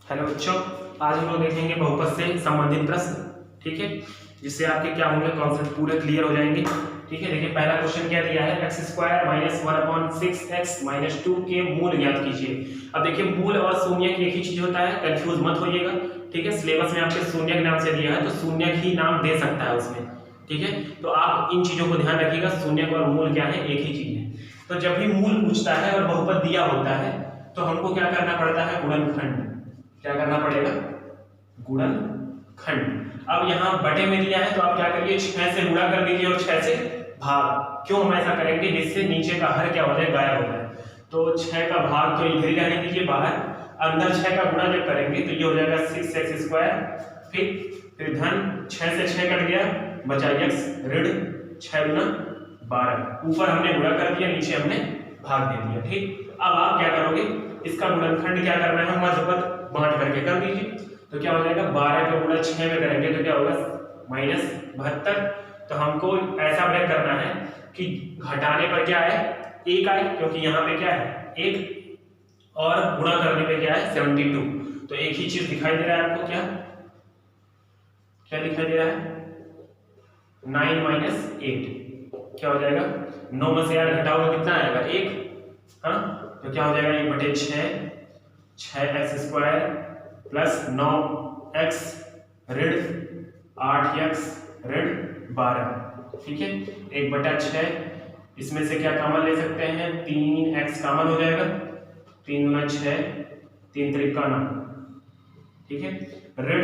Hello बच्चों, आज हम लोग देखेंगे बहुपद से संबंधित प्रश्न। ठीक है, जिससे आपके क्या होंगे, कॉन्सेप्ट पूरे क्लियर हो जाएंगे। ठीक है, देखिए पहला क्वेश्चन क्या दिया है, x square minus 1/6x minus 2 के मूल ज्ञात कीजिए। अब देखिए मूल और शून्यक एक ही चीज होता है, कंफ्यूज मत होइएगा। ठीक है, सिलेबस में आपके शून्यक नाम से दिया है तो शून्यक ही नाम दे सकता है उसमें। ठीक है, तो आप इन चीजों को ध्यान रखिएगा, शून्यक और मूल क्या है, एक ही चीज है। तो जब भी मूल पूछता है और बहुपद दिया होता है तो हमको क्या करना पड़ता है, गुणनखंड। क्या करना पड़ेगा, गुणनखंड। अब यहाँ बटे में दिया है तो आप क्या करिए, 6 से गुणा कर दीजिए और 6 से भाग। क्यों हम ऐसा करेंगे, जिससे नीचे का हर क्या हो जाए, गायब हो जाए। तो 6 का भाग तो इधर ही रहने दीजिए बाहर, अंदर 6 का गुणा जब करेंगे तो ये हो जाएगा 6x स्क्वायर, फिर धन 6 से 6 कट गया, बचा x ऋण 6 गुना 12। ऊपर हमने गुणा कर दिया, नीचे हमने भाग दे दिया। ठीक, अब आप क्या करोगे, इसका गुणनखंड क्या करना है, मध्यपद बांट करके कर दीजिए। तो क्या हो जाएगा, 12 का गुणा 6 में करेंगे तो क्या होगा, -72। तो हमको ऐसा ब्रेक करना है कि घटाने पर क्या है, 1 आए, क्योंकि यहाँ पे क्या है 1, और गुणा करने पे क्या है 72। तो एक ही चीज दिखाई दे रहा है आपको, क्या क्या दिखाई दे रहा है, 9 - 8 क्या हो जाएगा, 9 में से 8 घटाओगे कितना आएगा, 1। हाँ, तो क्या हो जाएगा, 1/6, 6x स्क्वायर प्लस 9x ऋण 8x ऋण 12। ठीक है, 1/6, इसमें से क्या कॉमन ले सकते हैं, 3x कॉमन हो जाएगा, 3 × 6 3 × 3 = 9। ठीक है, ऋण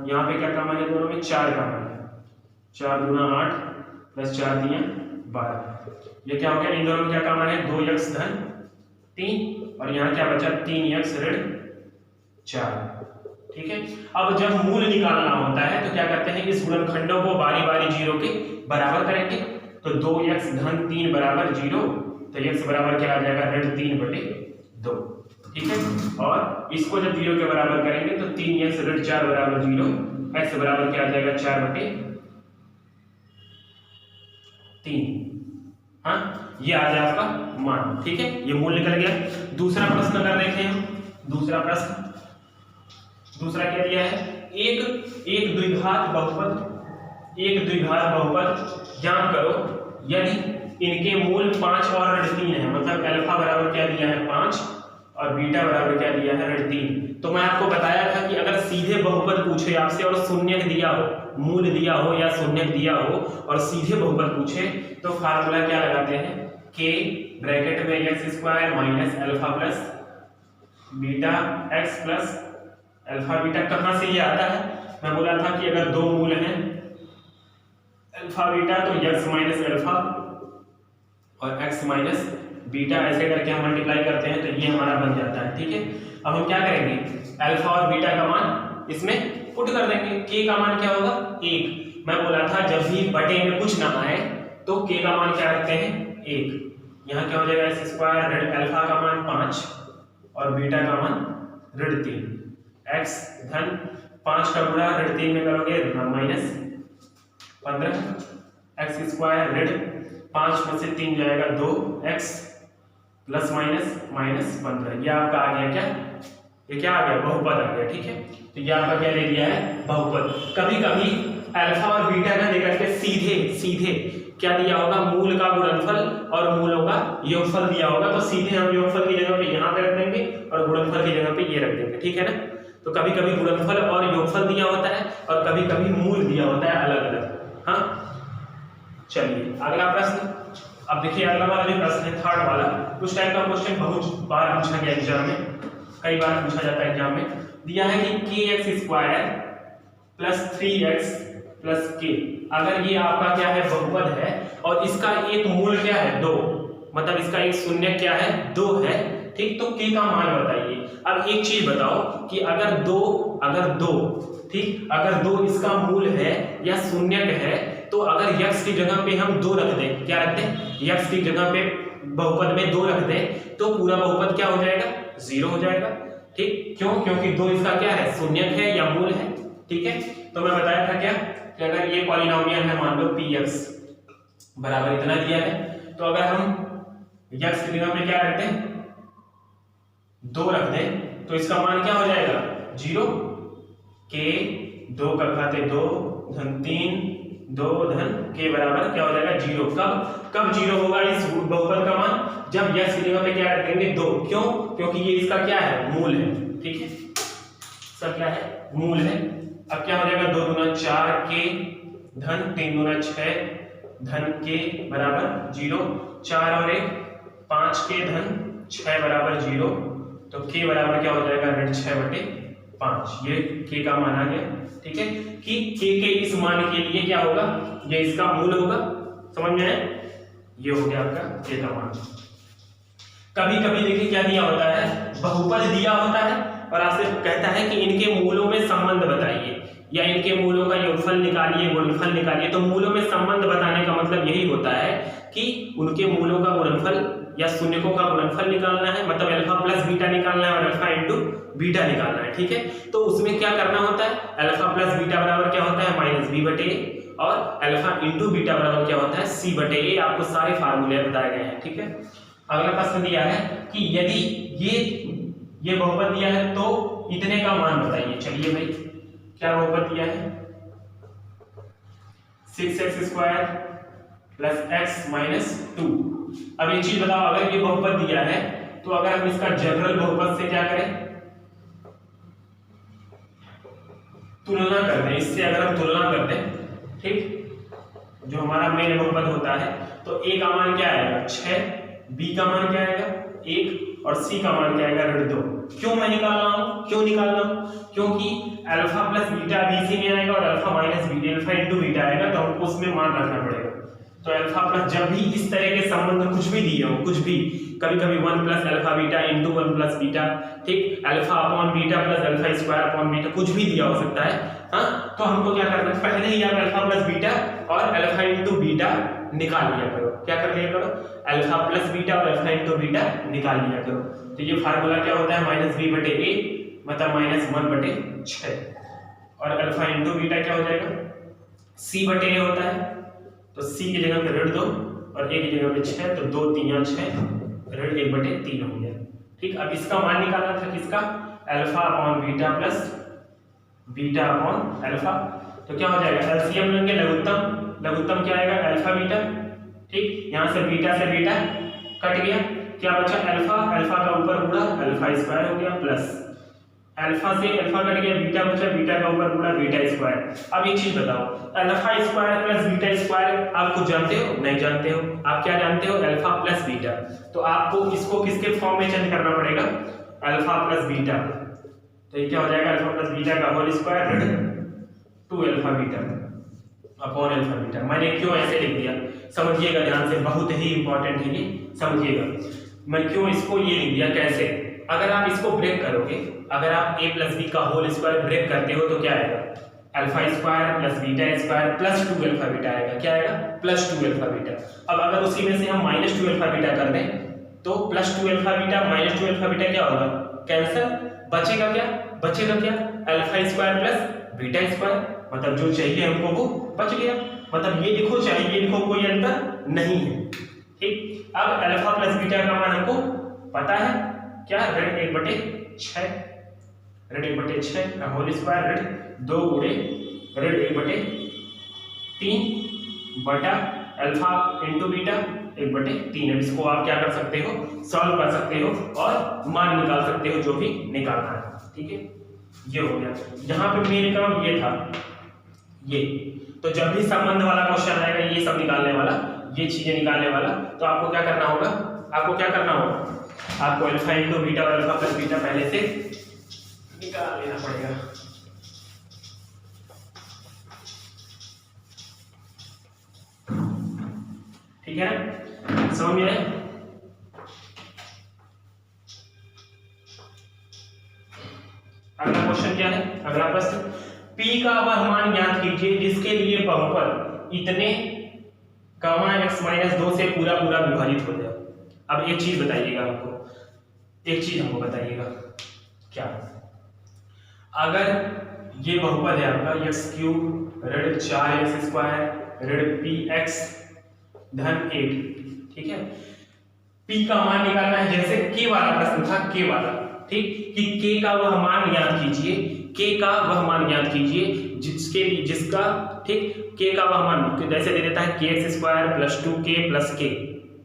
यहाँ पे क्या कॉमन है, दोनों में 4 कॉमन है, 4 × 8 प्लस 4 × 3 = 12। ये क्या हो गया, इन दोनों में क्या कॉमन है, 2x धन 3, और यहाँ क्या बचा, 3x ऋण 4। ठीक है, अब जब मूल निकालना होता है तो क्या करते हैं, इस गुणनखंडों को बारी बारी 0 के बराबर करेंगे। तो 2x धन 3 बराबर 0, तो x बराबर क्या आ जाएगा, ऋण 3/2। ठीक है, और इसको जब 0 के बराबर करेंगे तो 3x ऋण 4 बराबर 0, x बराबर क्या आ जाएगा, 4/3। हाँ, ये आ जाए आपका मान। ठीक है, ये मूल निकल गया। दूसरा प्रश्न अगर देखें हम, दूसरा प्रश्न, दूसरा क्या दिया है, एक द्विघात बहुपद ज्ञात करो यदि इनके मूल 5 और ऋण 3 है। मतलब अल्फा बराबर क्या दिया है, 5, और बीटा बराबर क्या दिया है, ऋण 3। तो मैं आपको बताया था कि अगर सीधे बहुपद पूछे आपसे और शून्यक दिया हो, मूल दिया हो या शून्यक दिया हो और सीधे बहुपद पूछे तो फार्मूला क्या लगाते हैं, k ब्रैकेट में x square minus alpha plus beta x plus alpha beta. कहाँ से ये आता है, मैं बोला था कि अगर दो मूल हैं अल्फा बीटा तो x माइनस अल्फा और x माइनस बीटा, ऐसे करके हम मल्टीप्लाई करते हैं तो ये हमारा बन जाता है। ठीक है, अब हम क्या करेंगे, अल्फा और बीटा का मान इसमें पुट कर देंगे। k का मान क्या होगा, 1। मैं बोला था जब भी बटे में कुछ ना आए तो k का मान क्या रखते हैं, 1। यहाँ क्या हो जाएगा, x स्क्वायर ऋण अल्फा का मान 5 और बीटा का मान ऋण 3। x धन 5 का गुणा ऋण 3 में करोगे -15, x स्क्वायर ऋण 5 में से 3 जाएगा 2x प्लस माइनस -15। ये आपका आ गया क्या, ये क्या आ गया, बहुपद आ गया। ठीक है, तो ये आपका क्या ले लिया है, बहुपद। कभी कभी अल्फा और बीटा ना लेकर के सीधे क्या दिया होगा, मूल का गुणनफल और मूलों का योगफल दिया होगा, तो सीधे हम योगफल की जगह पे यहाँ पे रख देंगे और गुणनफल की जगह पे ये रख देंगे। ठीक है ना, तो कभी कभी गुणनफल और योगफल दिया होता है और कभी कभी मूल दिया होता है, अलग अलग। हाँ, चलिए अगला प्रश्न। अब देखिए अगला वाला जो प्रश्न है, थर्ड वाला, उस टाइप का क्वेश्चन बहुत बार पूछा गया एग्जाम में, कई बार पूछा जाता है एग्जाम में। दिया है कि kx square plus 3x plus k, अगर ये आपका क्या है, बहुपद है और इसका एक मूल क्या है, 2, मतलब इसका एक शून्य क्या है, 2 है। ठीक, तो k का मान बताइए। अब एक चीज बताओ कि अगर दो ठीक, अगर 2 इसका मूल है या शून्यक है तो अगर x की जगह पे हम 2 रख दें, क्या रख दें, x की जगह पे बहुपद में 2 रख दें तो पूरा बहुपद क्या हो जाएगा, 0 हो जाएगा। ठीक, क्यों, क्योंकि 2 इसका क्या है, शून्यक है या मूल है। ठीक है, तो मैं बताया था क्या कि अगर ये पॉलिनोमियल है, मान लो px बराबर इतना दिया है, तो अगर हम x की जगह पे क्या रखते हैं, 2 रख दें तो इसका मान क्या हो जाएगा 0, के 2 का घाते 2 धन 3 2 धन के बराबर क्या हो जाएगा 0। कब 0 होगा इस बहुपद का मान, जब यह सीधी पे क्या रख देंगे 2। क्यों? क्योंकि ये इसका क्या है मूल है, ठीक है, सब क्या है मूल है। अब क्या हो जाएगा 2 दूना 4 के धन 3 दूना 6 धन के बराबर 0, 4 और 1 5 के धन 6 बराबर 0, तो के बराबर क्या हो जाएगा ऋण 6/5। ये के का मान आ गया, ठीक है, कि के इस मान के लिए क्या होगा, ये इसका मूल होगा। समझ में आया? ये हो गया आपका के का मान। कभी कभी देखिए क्या दिया होता है, बहुपद दिया होता है और आपसे कहता है कि इनके मूलों में संबंध बताइए या इनके मूलों का योगफल निकालिए, गुणनफल निकालिए। तो मूलों में संबंध बताने का मतलब यही होता है कि उनके मूलों का गुणनफल या शून्यकों का गुणनफल निकालना है, मतलब अल्फा प्लस बीटा निकालना है और अल्फा इंटू बीटा निकालना है, ठीक है। तो उसमें क्या करना होता है, अल्फा प्लस बीटा बराबर क्या होता है -b/a और अल्फा इंटू बीटा बराबर क्या होता है c/a। आपको सारे फार्मूले बताए गए हैं, ठीक है। अगला प्रश्न दिया है कि यदि ये बहुपद दिया है तो इतने का मान बताइए। चलिए भाई, क्या बहुपद दिया है 6x² + x - 2। अब एक चीज बताओ, अगर ये बहुपद दिया है तो अगर हम इसका जनरल बहुपद से क्या करें, तुलना कर दें, इससे अगर हम तुलना कर दें, ठीक, जो हमारा मेन बहुपद होता है, तो a का मान क्या आएगा 6, b का मान क्या आएगा 1 और c का मान क्या आएगा ऋण 2। क्यों मैं निकाल रहा हूं, क्यों निकाल रहा हूं, क्योंकि अल्फा प्लस बीटा bc में आएगा और alpha minus beta alpha into beta आएगा, तो हमको उसमें मान रखना पड़ेगा। तो अल्फा प्लस जब भी इस तरह के संबंध कुछ भी दिए हो, कुछ भी, कभी कभी 1 + अल्फा बीटा इंटू 1 + बीटा, ठीक, alpha upon beta plus alpha square upon beta, कुछ भी दिया हो सकता है, हाँ, तो हमको क्या करना है, पहले ही आप अल्फा प्लस बीटा और अल्फा इंटू बीटा निकाल लिया करो। क्या कर लिया करो, अल्फा प्लस बीटा और अल्फा इंटू बीटा निकाल लिया करो। तो ये फार्मूला क्या होता है -b/a, मतलब -1/6, और अल्फा इंटू बीटा क्या हो जाएगा c/a होता है, तो c की जगह पे ऋण 2 और a की जगह पे 6, तो 2 3 या 6 ऋण 1/3 हो गया, ठीक। अब इसका मान निकालना था किसका, alpha upon beta plus beta upon alpha, तो क्या हो जाएगा एलसीएम लेंगे, लघुत्तम क्या आएगा अल्फा बीटा, ठीक, यहां से बीटा कट गया, क्या बचा अल्फा का ऊपर गुणा अल्फा स्क्वायर हो गया, प्लस अल्फा से अल्फा कट गया, बीटा बचा, बीटा का ऊपर गुणा बीटा स्क्वायर। अब एक चीज बताओ, alpha square plus beta square आप कुछ जानते हो, नहीं जानते हो, आप क्या जानते हो अल्फा प्लस बीटा, तो आपको इसको किसके फॉर्म में चेंज करना पड़ेगा, अल्फा प्लस बीटा, तो ये क्या हो जाएगा अल्फा प्लस बीटा का होल स्क्वायर ऋण 2 alpha beta upon alpha beta. मैंने क्यों ऐसे लिख दिया, समझिएगा ध्यान से, बहुत ही इंपॉर्टेंट है ये, समझिएगा मैं क्यों इसको ये लिख दिया। कैसे, अगर आप इसको ब्रेक करोगे, अगर आप a प्लस b का होल स्क्वायर ब्रेक करते हो तो क्या आएगा alpha square plus beta square plus 2 alpha beta आएगा, क्या आएगा +2 अल्फा बीटा। अब अगर उसी में से हम -2 अल्फा बीटा कर दें तो +2 अल्फा बीटा -2 अल्फा बीटा क्या होगा, कैंसिल, बचेगा क्या alpha square plus beta square, मतलब जो चाहिए हमको वो बच गया, मतलब ये लिखो चाहे ये लिखो कोई अंतर नहीं है, ठीक। अब अल्फा प्लस बीटा का मान हमको पता है, क्या ऋण 1/6, ऋण 1/6 का होल स्क्वायर ऋण 2 गुणे ऋण 1/3 बटा अल्फा इंटू बीटा 1/3। इसको आप क्या कर सकते हो, सॉल्व कर सकते हो और मान निकाल सकते हो जो भी निकालना है, ठीक है। ये हो गया, यहाँ पे मेरे काम ये था, ये तो जब भी संबंध वाला क्वेश्चन आएगा, ये सब निकालने वाला, ये चीजें निकालने वाला, तो आपको क्या करना होगा, आपको अल्फा इंटू बीटा और अल्फा प्लस बीटा पहले से निकाल लेना पड़ेगा। ठीक है ना, समझ में आया। अगला क्वेश्चन क्या है, अगला प्रश्न, P का वह मान ज्ञात कीजिए जिसके लिए बहुपद इतने x - 2 से पूरा विभाजित हो जाए। अब एक चीज बताइएगा हमको बताइएगा, क्या अगर ये बहुपद है आपका x³ ऋण 4x² ऋण px धन 8, ठीक है। P का मान निकालना है, जैसे K वाला प्रश्न था, K वाला, ठीक, कि k का वह मान ज्ञात कीजिए, k का वह मान ज्ञात कीजिए जिसका ठीक k का वह मान जैसे दे देता है kx square plus 2k plus k,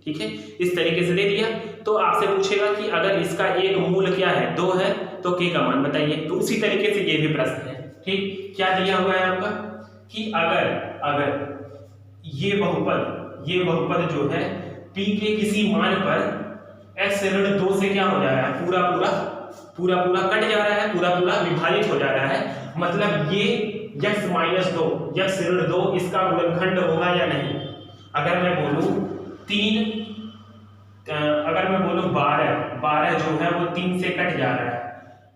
ठीक है, इस तरीके से दे दिया। तो आपसे पूछेगा कि अगर इसका एक मूल क्या है 2 है तो k का मान बताइए। तो उसी तरीके से ये भी प्रश्न है, ठीक, क्या दिया हुआ है आपका कि अगर ये बहुपद जो है p के किसी मान पर x ऋण 2 से क्या हो जा रहा है, पूरा कट जा रहा है, पूरा विभाजित हो जा रहा है, मतलब ये x माइनस 2 x ऋण 2 इसका गुणनखंड होगा या नहीं। अगर मैं बोलूं 12 जो है वो 3 से कट जा रहा है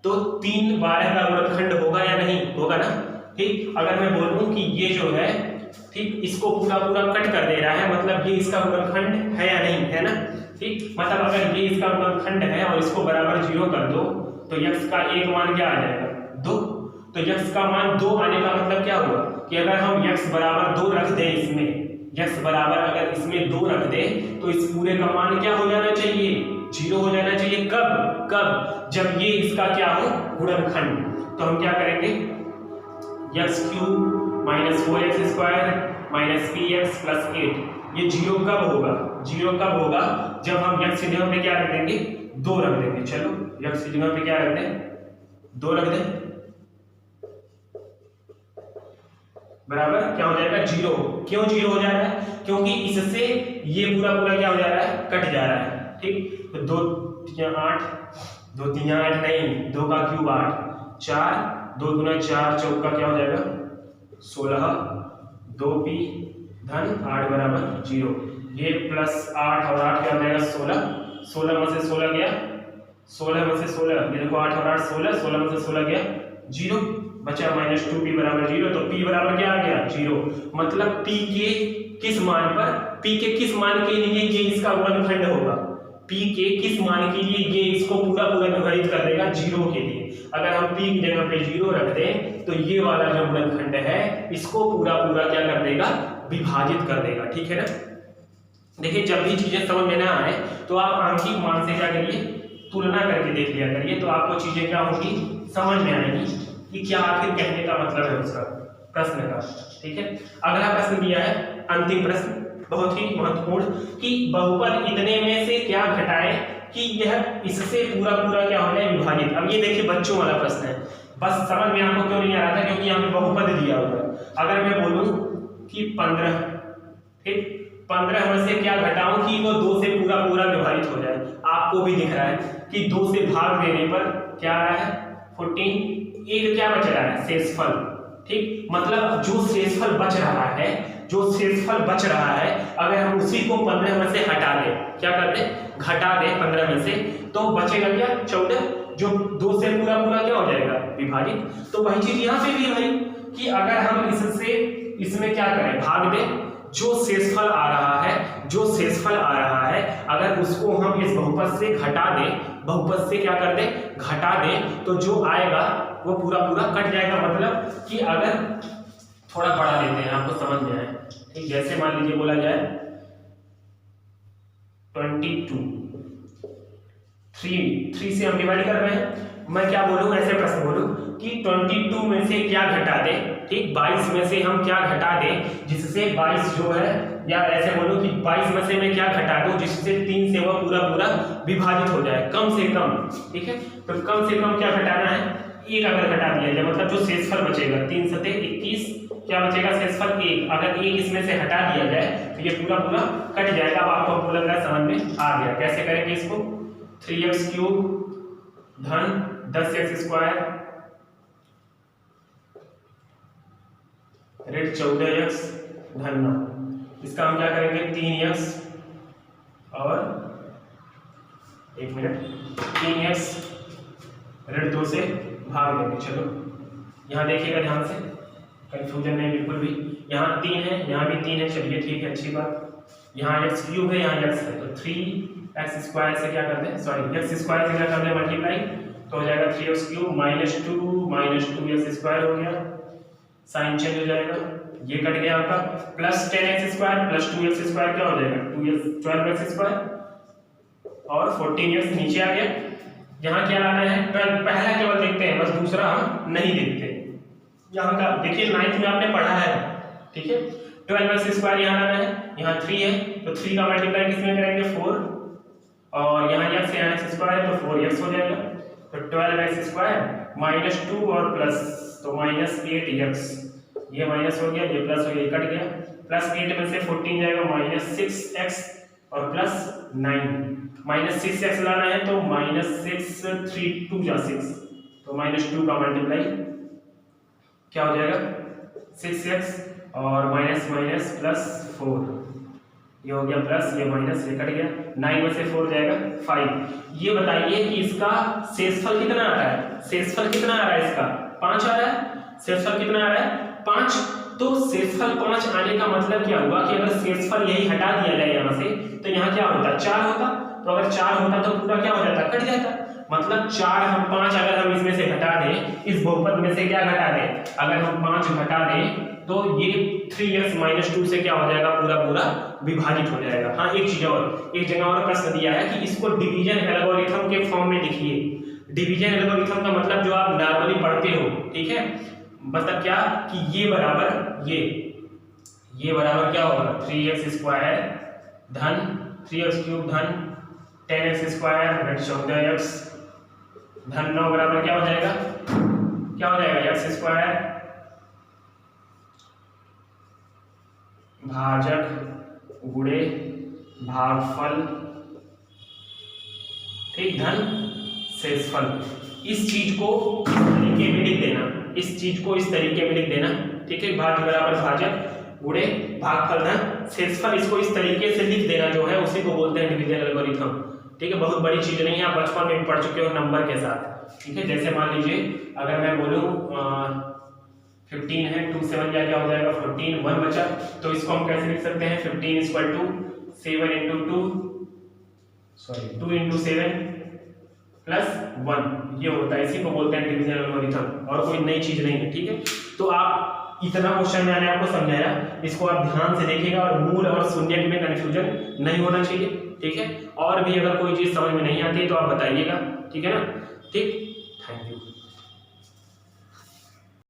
तो 3 12 का गुणनखंड होगा या नहीं, होगा ना, ठीक। अगर मैं बोलूं कि ये जो है ठीक इसको पूरा कट कर दे रहा है, मतलब ये इसका गुणनखंड है या नहीं, है ना, ठीक। मतलब अगर ये इसका गुणनखंड है और इसको बराबर 0 कर दो तो x का एक मान क्या आ जाएगा 2। तो x का मान 2 आने का मतलब क्या हुआ कि अगर हम x बराबर 2 रख दें, अगर इसमें 2 रख दें तो इस पूरे का मान क्या हो जाना चाहिए, 0 हो जाना चाहिए। कब जब ये इसका क्या हो गुणनखंड। तो हम क्या करेंगे x³ minus 4x square minus px plus 8, ये 0 कब होगा जब हम x की जगह पे क्या रख देंगे 2 रख देंगे। चलो x की जगह पे क्या रख दें 2 रख दें, बराबर क्या हो जाएगा 0। क्यों 0 हो जा रहा है, क्योंकि इससे ये पूरा क्या हो जा रहा है, कट जा रहा है, ठीक। तो 2 3 8 2 3 8 नहीं, 2 का क्यूब 8, 4 2 दूना 4 चौका क्या हो जाएगा 16, 2p धन 8 बराबर 0, ये प्लस 8 और 8 क्या हो जाएगा 16 में से 16 गया, 16 में से 16 ये देखो 8 और 8 16 में से 16 गया 0, बचा माइनस 2p बराबर 0। तो p बराबर क्या आ गया 0, मतलब p के किस मान के लिए ये इसका गुणनखंड होगा, p के किस मान के लिए ये इसको पूरा विभाजित कर देगा 0 के लिए। अगर हम p की जगह पे 0 रख दें तो ये वाला जो गुणनखंड है इसको पूरा क्या कर देगा, विभाजित कर देगा, ठीक है ना। देखिए जब भी चीजें समझ में ना आए तो आप आंशिक मान से क्या करिए तुलना करके देख लिया करिए, तो आपको चीजें क्या होंगी समझ में आएंगी कि क्या आखिर कहने का मतलब है उसका प्रश्न का, ठीक है। अगला प्रश्न दिया है अंतिम प्रश्न, बहुत ही महत्वपूर्ण, कि बहुपद इतने में से क्या घटाए कि यह इससे पूरा क्या हो जाए विभाजित। अब ये देखिए बच्चों वाला प्रश्न है, बस समझ में आपको क्यों नहीं आ रहा था, क्योंकि यहाँ पे बहुपद दिया हुआ है। अगर मैं बोलूं कि 15, ठीक, 15 में से क्या घटाऊं कि वो 2 से पूरा विभाजित हो जाए। आपको भी दिख रहा है कि 2 से भाग देने पर क्या आ रहा है 14, एक क्या बच रहा है शेषफल, ठीक, मतलब जो शेषफल बच रहा है अगर हम उसी को 15 में से हटा दें, क्या कर दें घटा दें 15 में से, तो बचेगा क्या 14, जो 2 से पूरा क्या हो जाएगा विभाजित। तो वही चीज यहाँ पे भी है भाई कि अगर हम इसमें क्या करें भाग दें, जो शेषफल आ रहा है अगर उसको हम इस बहुपद से घटा दें, बहुपद से क्या कर दें घटा दें, तो जो आएगा वो पूरा कट जाएगा। मतलब कि अगर थोड़ा बड़ा लेते हैं आपको समझ में आए, ठीक, जैसे मान लीजिए बोला जाए 22, 3 से हम डिवाइड कर रहे हैं, मैं क्या बोलूं ऐसे प्रश्न बोलूं कि 22 में से क्या घटा दें, ठीक, 22 में से हम क्या घटा दें जिससे 22 जो है, या ऐसे बोलूं कि 22 में से मैं क्या घटा दूं जिससे 3 से वह पूरा विभाजित हो जाए कम से कम, ठीक है। तो कम से कम क्या घटाना है, 1 अगर घटा दिया जाए, मतलब जो शेषफल बचेगा 3 सते 21, क्या बचेगा शेषफल 1, अगर 1 इसमें से हटा दिया जाए तो ये पूरा कट जाएगा। अब आपको लग रहा है समझ में आ गया, कैसे करेंगे इसको, 3x³ धन 10x स्क्वायर ऋण 14x धन 9, इसका हम क्या करेंगे 3x और 1 मिनट 3x ऋण 2 से भाग देंगे। चलो यहाँ देखिएगा ध्यान से, कंफ्यूजन नहीं बिल्कुल भी, यहाँ 3 है यहाँ भी 3 है, चलिए ठीक है अच्छी बात। यहाँ x³ है यहाँ x है, तो 3x स्क्वायर से क्या कर दें, x स्क्वायर से क्या कर दें मल्टीप्लाई, तो हो जाएगा 3x³ माइनस 2x स्क्वायर हो गया, साइन चेंज हो जाएगा, ये कट गया आपका, plus 10x square plus 2x square क्या हो जाएगा 12x स्क्वायर और 14x नीचे आ गया, यहाँ क्या लाना है 12, पहला केवल देखते हैं बस, दूसरा हम नहीं देखते। यहाँ का देखिए 9th में आपने पढ़ा है, ठीक है। 12x² यहाँ लाना है, यहाँ 3 है तो 3 का मल्टीप्लाई किसमें करेंगे 4, और यहाँ x यहाँ x² है तो 4x हो जाएगा, तो 12x² -2 और प्लस तो -8x, ये माइनस हो गया, ये प्लस हो गया, कट गया, प्लस 8 में से 14 जाएगा -6x और प्लस 9, -6x लाना है तो -6 3 2 जा 6, तो -2 का मल्टीप्लाई क्या हो जाएगा 6x और माइनस माइनस प्लस 4, ये हो गया प्लस, ये माइनस, ये कट गया, 9 में से 4 जाएगा 5। ये बताइए कि इसका शेषफल कितना आ रहा है, शेषफल कितना आ रहा है इसका 5 आ रहा है, शेषफल कितना आ रहा है 5, तो शेषफल 5 आने का मतलब क्या हुआ कि अगर शेषफल यही हटा दिया जाए यहाँ से तो यहाँ क्या होता 4 होता, तो अगर 4 होता तो पूरा क्या हो जाता कट जाता, मतलब 4 हम 5 अगर हम इसमें से घटा दें, इस बहुपद में से क्या घटा दें, अगर हम 5 घटा दें तो ये 3x -2 से क्या हो जाएगा पूरा पूरा विभाजित हो जाएगा। हाँ एक चीज और, एक जगह और प्रश्न दिया है कि इसको डिवीजन एल्गोरिथम के फॉर्म में लिखिए। डिवीजन एल्गोरिथम का मतलब जो आप नॉर्मली पढ़ते हो, ठीक है, मतलब क्या कि ये बराबर ये बराबर क्या होगा 3x² धन 3x³ धन 10x² घट 14x धन 9 बराबर क्या हो जाएगा x² भाजक गुणे भागफल, ठीक, धन शेषफल। इस चीज को इस तरीके में लिख देना, इस चीज को इस तरीके में लिख देना, ठीक है, भाज्य बराबर भाजक गुणे भागफल धन शेषफल, इसको इस तरीके से लिख देना जो है उसी को बोलते हैं डिवीजन एल्गोरिथम, ठीक है। बहुत बड़ी चीज नहीं है, आप बचपन में भी पढ़ चुके हो नंबर के साथ, ठीक है। जैसे मान लीजिए अगर मैं बोलूं 15 है 2 7 क्या हो जाएगा 14, 1 बचा, तो इसको हम कैसे लिख सकते हैं 15 = 7 × 2 × 7 प्लस 1, ये होता है, इसी को बोलते हैं डिवीजन एल्गोरिथम, और कोई नई चीज नहीं है, ठीक है। तो आप इतना क्वेश्चन मैंने आपको समझाया, इसको आप ध्यान से देखिएगा और मूल और शून्य में कंफ्यूजन नहीं होना चाहिए, ठीक है। और भी अगर कोई चीज समझ में नहीं आती तो आप बताइएगा, ठीक है ना, ठीक, थैंक यू।